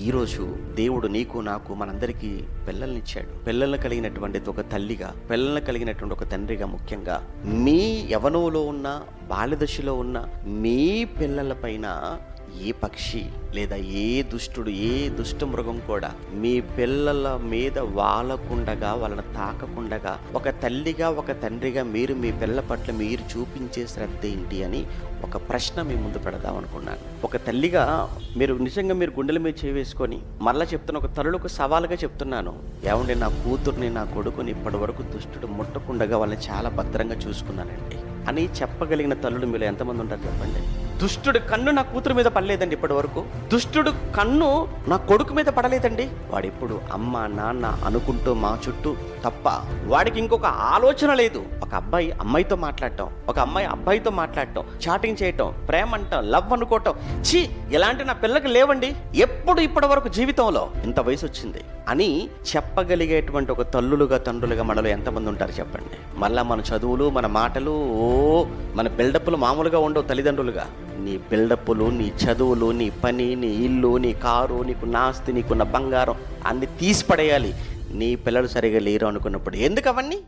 ఈరోజు దేవుడు నీకు నాకు మనందరికీ పిల్లల్నిచ్చాడు. పిల్లల్ని కలిగినటువంటి ఒక తల్లిగా, పిల్లల్ని కలిగినటువంటి ఒక తండ్రిగా, ముఖ్యంగా మీ యవనంలో ఉన్న, బాల్య దశలో ఉన్న మీ పిల్లల పైన ఏ పక్షి లేదా ఏ దుష్టుడు, ఏ దుష్ట మృగం కూడా మీ పిల్లల మీద వాలకుండగా, వాళ్ళని తాకకుండగా, ఒక తల్లిగా ఒక తండ్రిగా మీరు మీ పిల్లల పట్ల మీరు చూపించే శ్రద్ధ ఏంటి అని ఒక ప్రశ్న మీ ముందు పెడదాం అనుకున్నాను. ఒక తల్లిగా మీరు నిజంగా మీరు గుండెల మీద చేవేసుకొని మరలా చెప్తున్న ఒక తల్లులకు సవాలుగా చెప్తున్నాను, ఏమండి నా కూతుర్ని, నా కొడుకుని ఇప్పటి వరకు దుష్టుడు ముట్టకుండగా వాళ్ళని చాలా భద్రంగా చూసుకున్నానండి అని చెప్పగలిగిన తల్లులు మీలో ఎంతమంది ఉంటారు చెప్పండి. దుష్టుడు కన్ను నా కూతురు మీద పడలేదండి ఇప్పటి వరకు, దుష్టుడు కన్ను నా కొడుకు మీద పడలేదండి. వాడిప్పుడు అమ్మ నాన్న అనుకుంటూ మా చుట్టూ తప్ప వాడికి ఇంకొక ఆలోచన లేదు. ఒక అబ్బాయి అమ్మాయితో మాట్లాడటం, ఒక అమ్మాయి అబ్బాయితో మాట్లాడటం, చాటింగ్ చేయటం, ప్రేమ అంటాం, లవ్ అనుకోవటం, ఛీ ఇలాంటి నా పిల్లకి లేవండి ఎప్పుడు ఇప్పటి వరకు జీవితంలో, ఇంత వయసు వచ్చింది అని చెప్పగలిగేటువంటి ఒక తల్లులుగా తండ్రులుగా మనలో ఎంతమంది ఉంటారు చెప్పండి. మళ్ళా మన చదువులు, మన మాటలు, మన బిల్డప్లు మామూలుగా ఉండవు. తల్లిదండ్రులుగా నీ బిల్డప్లు, నీ చదువులు, నీ పని, నీ ఇల్లు, నీ కారు, నీకు నాస్తి, నీకున్న బంగారం అన్ని తీసి పడేయాలి నీ పిల్లలు సరిగా లేరు అనుకున్నప్పుడు. ఎందుకు అవన్నీ?